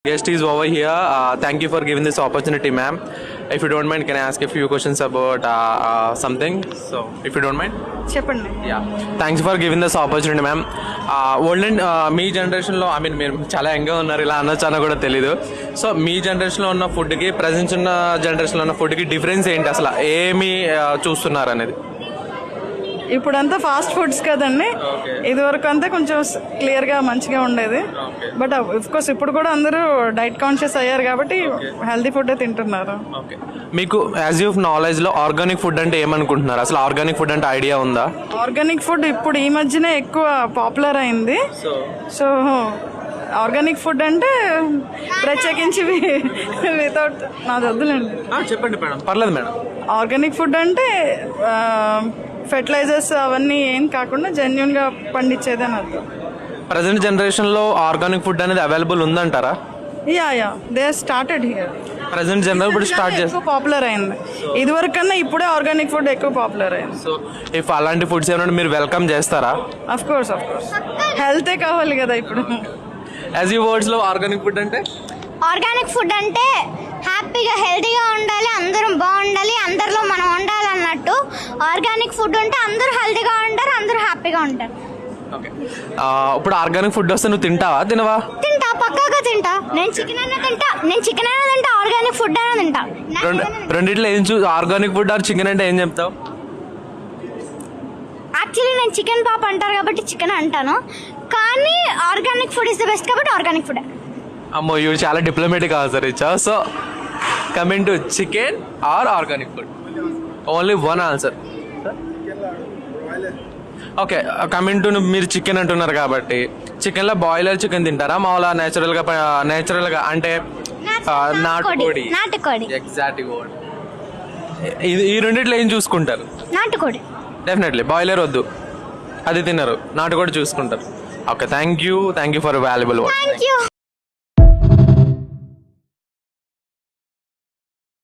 Guest is over here. Thank you for giving this opportunity, ma'am. If you don't mind, can I ask a few questions about something? So, if you don't mind. చెప్పండి. Yeah. Thanks for giving this opportunity, ma'am. Old మీ జనరేషన్లో మీరు చాలా యంగ్గా ఉన్నారు, ఇలా అనొచ్చానో కూడా తెలీదు. సో మీ జనరేషన్లో ఉన్న ఫుడ్కి ప్రజెంట్ ఉన్న జనరేషన్లో ఉన్న ఫుడ్కి డిఫరెన్స్ ఏంటి, అసలు ఏమి చూస్తున్నారు అనేది? ఇప్పుడంతా ఫాస్ట్ ఫుడ్స్ కదండి. ఇదివరకు అంతా కొంచెం క్లియర్గా మంచిగా ఉండేది. బట్ కోర్స్ ఇప్పుడు కూడా అందరూ డైట్ కాన్షియస్ అయ్యారు కాబట్టి హెల్తీ ఫుడ్ తింటున్నారు. మీకు యాజ్ యూ నాలెడ్జ్లో ఆర్గానిక్ ఫుడ్ అంటే ఏమనుకుంటున్నారు? అసలు ఆర్గానిక్ ఫుడ్ అంటే ఐడియా ఉందా? ఆర్గానిక్ ఫుడ్ ఇప్పుడు ఈ మధ్యనే ఎక్కువ పాపులర్ అయింది. సో ఆర్గానిక్ ఫుడ్ అంటే ప్రత్యేకించి వితౌట్ నాది వద్దులేండి, చెప్పండి మేడం. పర్లేదు మేడం. ఆర్గానిక్ ఫుడ్ అంటే ఫెర్టిలైజర్స్ అవన్నీ ఏం కాకుండా జెన్యున్గా పండించేది అని అర్థం. ప్రజెంట్ జనరేషన్లో ఆర్గానిక్ ఫుడ్ అనేది అవైలబుల్ ఉందంటారా? Yeah they started here. Present general ఇప్పుడు స్టార్ట్ చేస్తారు, పాపులర్ అయింది. ఇదివరకు కన్నా ఇప్పుడే ఆర్గానిక్ ఫుడ్ ఎక్కువ పాపులర్ అయింది. సో ఇఫ్ అలాంటి ఫుడ్స్ ఏమైనా మీరు వెల్కమ్ చేస్తారా? అఫ్ కోర్స్ హెల్తే కావాలి కదా ఇప్పుడు. యాజ్ యూ వర్డ్స్లో ఆర్గానిక్ ఫుడ్ అంటే హ్యాపీగా హెల్తీగా ఉండాలి, అందరం బాగుండాలి, అందరిలో మనం ఉండాలి అన్నట్టు. ఆర్గానిక్ ఫుడ్ ఉంటే అందరూ హెల్తీగా ఉంటారు, అందరూ హ్యాపీగా ఉంటారు. ఓకే, ఇప్పుడు ఆర్గానిక్ ఫుడ్ వస్తే నువ్వు తింటావా తినవా? తింటా, పక్కాగా తింటా. నేను చికెన్ అయినా తింటా, ఆర్గానిక్ ఫుడ్ అయినా తింటా. రెండిట్లో ఏం ఆర్గానిక్ ఫుడ్ ఆర్ చికెన్ అంటే ఏం చెప్తావు? యాక్చువల్లీ నేను చికెన్ పాప అంటారు కాబట్టి చికెన్ అంటాను, కానీ organic food is the best కాబట్టి ఆర్గానిక్ ఫుడ్. అమ్మో, ఇవి చాలా డిప్లొమాటిక్ ఆన్సర్ ఇచ్చా. So coming to chicken or organic food, only one answer. Okay, coming to మీరు చికెన్ అంటున్నారు కాబట్టి చికెన్లో బాయిలర్ చికెన్ తింటారా, మామూలుగా నేచురల్గా అంటే నాటుకోడి? Exact word. ఈ రెండిట్లో ఏం చూసుకుంటారు? నాటుకోడి. డెఫినెట్లీ బాయిలర్ వద్దు, అది తిన్నారు, నాటుకోడి చూసుకుంటారు. Okay, thank you for valuable word. Thank you.